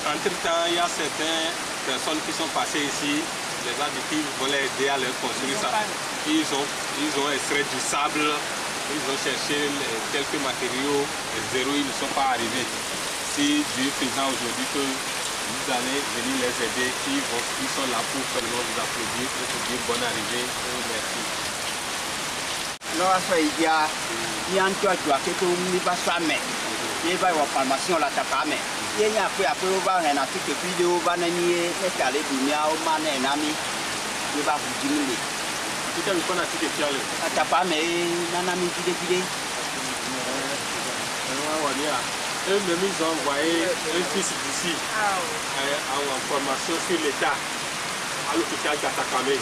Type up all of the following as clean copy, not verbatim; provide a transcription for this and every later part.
Entre-temps, il y a certaines personnes qui sont passées ici, les habitants voulaient aider à leur construire ça. Ils ont extrait du sable, ils ont cherché quelques matériaux, zéro, ils ne sont pas arrivés. Si Dieu faisant aujourd'hui que vous allez venir les aider, ils sont là pour seulement vous applaudir, pour vous dire bonne arrivée, merci. Alors, il y a un toit qui il va y avoir formation là, t'as pas mais. Il y a après on va un article vidéo, va n'anier, est allé du mien au man et ami. Il va vous diminuer. Tout à l'heure, on a dit que tu as le. T'as pas mais nanami qui Eux-mêmes, ils ont envoyé un fils d'ici en formation sur l'État à l'hôpital d'Atakame.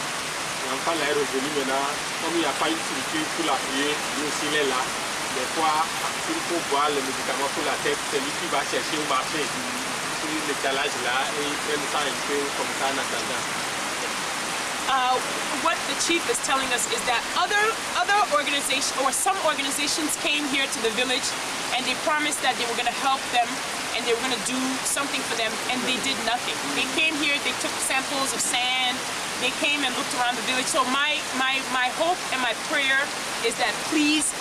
L'enfant là est revenu maintenant, comme il n'y a pas une structure pour l'appuyer, lui aussi il est là. Des fois, s'il faut boire les médicaments pour la tête, c'est lui qui va chercher au marché. Sur l'étalage là, et il prend ça un peu comme ça en attendant. What the chief is telling us is that other organizations or some organizations came here to the village and they promised that they were going to help them and they were going to do something for them, and they did nothing. They came here, they took samples of sand, they came and looked around the village. So my hope and my prayer is that please,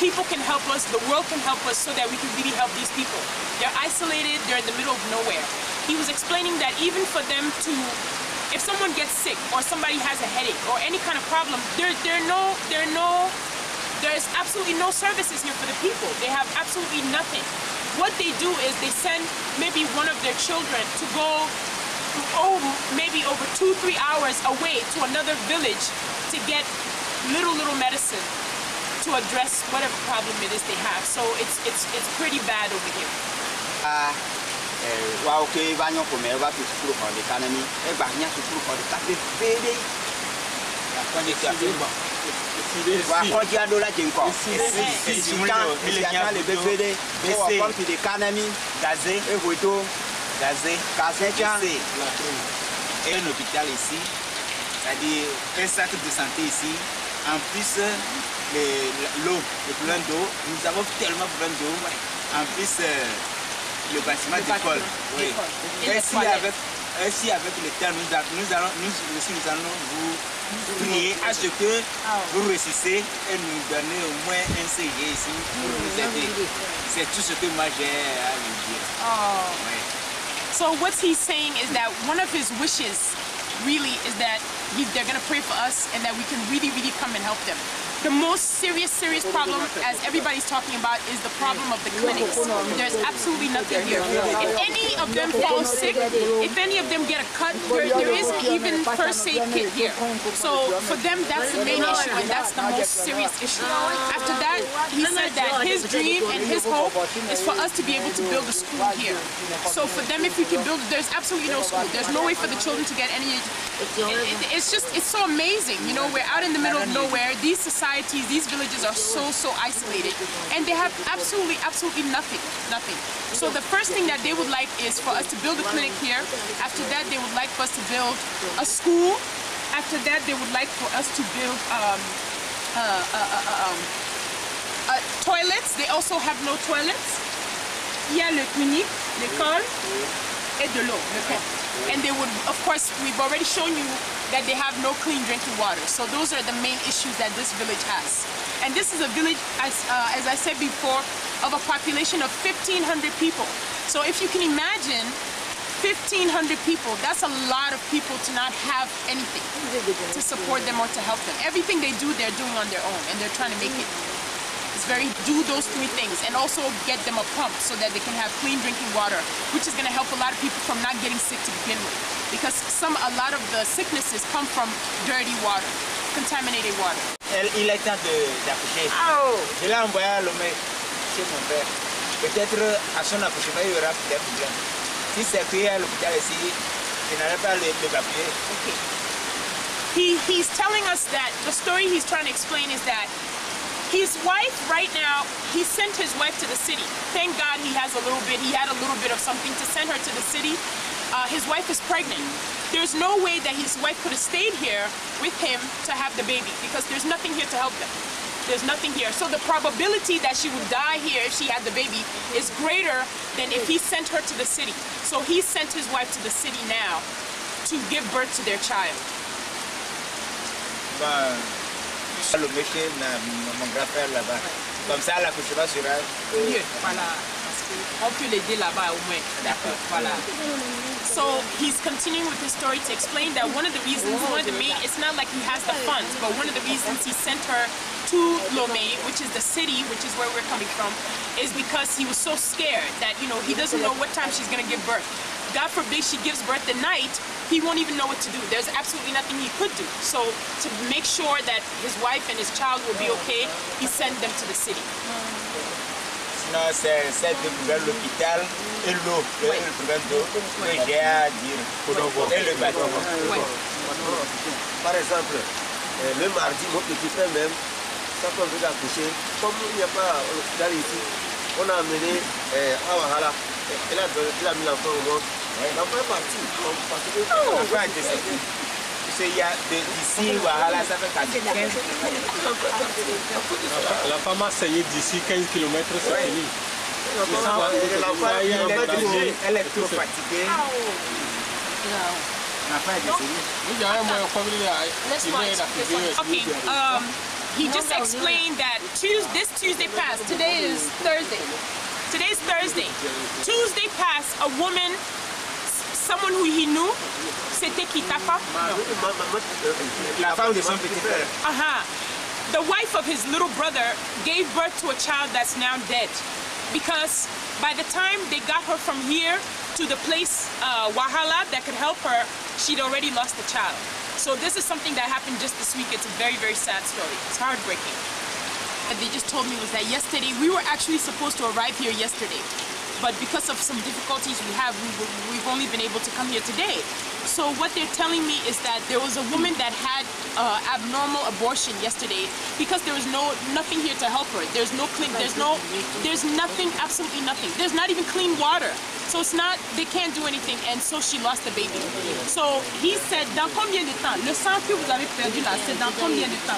people can help us, the world can help us so that we can really help these people. They're isolated, they're in the middle of nowhere. He was explaining that even for them to, if someone gets sick or somebody has a headache or any kind of problem, there's absolutely no services here for the people. They have absolutely nothing. What they do is they send maybe one of their children to go maybe over 2-3 hours away to another village to get little medicine to address whatever problem it is they have. So it's pretty bad over here. Okay, vanyo come va to school for the economy. E ba nya to school for the cafe pede. Wa ko ji ado la jenko. Si kan il y a le bébé comme to the economy, gazé et photo, gazé et un hôpital ici. C'est-à-dire un centre de santé ici. En plus l'eau, le plein d'eau, nous avons tellement plein d'eau. En plus le bâtiment d'école. Oui. Ainsi avec le temps, nous allons vous prier à ce que vous réussissez et nous donner au moins un CG ici pour nous aider. C'est tout ce que moi j'ai à lui dire. Oh. Oui. So what he's saying is that one of his wishes really is that they're going to pray for us and that we can really come and help them. The most serious problem, as everybody's talking about, is the problem of the clinics. There's absolutely nothing here. If any of them fall sick, if any of them get a cut, there isn't even first aid kit here. So for them, that's the main issue, and that's the most serious issue. After that, he said that his dream and his hope is for us to be able to build a school here. So for them, if we can build, there's absolutely no school. There's no way for the children to get any. It's so amazing. You know, we're out in the middle of nowhere. These societies, these villages are so isolated, and they have absolutely nothing. So the first thing that they would like is for us to build a clinic here. After that, they would like for us to build a school. After that, they would like for us to build toilets. They also have no toilets. Il y a le clinique, l'école, et de l'eau, le pont. And they would, of course, we've already shown you that they have no clean drinking water. So those are the main issues that this village has. And this is a village, as I said before, of a population of 1,500 people. So if you can imagine 1,500 people, that's a lot of people to not have anything to support them or to help them. Everything they do, they're doing on their own, and they're trying to make it. Do those 3 things, and also get them a pump so that they can have clean drinking water, which is going to help a lot of people from not getting sick to begin with. Because a lot of the sicknesses come from dirty water, contaminated water. Il est temps d'accoucher. Je l'ai envoyé à l'homme chez mon père. Peut-être à son accouchement, il y aura des problèmes. Si c'est pris à l'hôpital ici, je n'aurai pas l'évacuer. Okay. He's telling us that the story he's trying to explain is that his wife, right now, he sent his wife to the city. Thank God he had a little bit of something to send her to the city. His wife is pregnant. There's no way that his wife could have stayed here with him to have the baby because there's nothing here to help them. There's nothing here. So the probability that she would die here if she had the baby is greater than if he sent her to the city. So he sent his wife to the city now to give birth to their child. Le monsieur, mon grand-père là-bas. Comme ça, l'accouchement sera mieux. Voilà. On peut l'aider là-bas au moins. D'accord. Voilà. So he's continuing with his story to explain that one of the reasons, it's not like he has the funds, but one of the reasons he sent her to Lomé, which is the city, which is where we're coming from, is because he was so scared that, you know, he doesn't know what time she's going to give birth. God forbid she gives birth at night, he won't even know what to do. There's absolutely nothing he could do. So to make sure that his wife and his child will be okay, he sent them to the city. Non, c'est de trouver l'hôpital et l'eau, le problème d'eau, que j'ai à dire, et le bateau. Par exemple, le mardi, mon petit frère même, quand on veut accoucher, comme il n'y a pas d'hôpital ici, on a amené à Wahala, et là, il a mis l'enfant au monde. L'enfant est parti, parce que l'enfant est décédé. Il y a d'ici, Wahala, ça fait 15 km. La femme a saigné d'ici 15 km, c'est fini. Elle est trop fatiguée. Okay, he just explained that this Tuesday passed. Today is Thursday. Today's Thursday. Tuesday passed, a woman, someone who he knew, c'était qui, ta femme? La femme de son petit frère. The wife of his little brother gave birth to a child that's now dead. Because by the time they got her from here to the place, Wahala, that could help her, she'd already lost the child. So this is something that happened just this week. It's a very, very sad story. It's heartbreaking. What they just told me was that yesterday, we were actually supposed to arrive here yesterday. But because of some difficulties we have, we've only been able to come here today. So what they're telling me is that there was a woman that had abnormal abortion yesterday because there was nothing here to help her. There's nothing, absolutely nothing. There's not even clean water. So it's not, they can't do anything, and so she lost the baby. So he said, dans combien de temps? Le sang que vous avez perdu là, c'est dans combien de temps?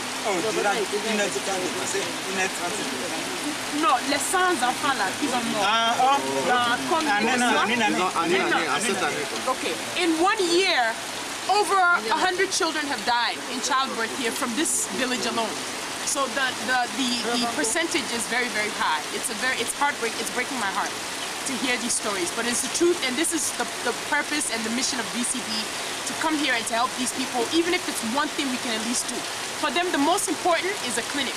Non, les 100 enfants là, qui sont morts. Dans combien de temps? Okay. In 1 year, over 100 children have died in childbirth here from this village alone. So the percentage is very, very high. It's heartbreaking. It's breaking my heart to hear these stories, but it's the truth, and this is the purpose and the mission of DCB, to come here and to help these people. Even if it's one thing we can at least do. For them, the most important is a clinic.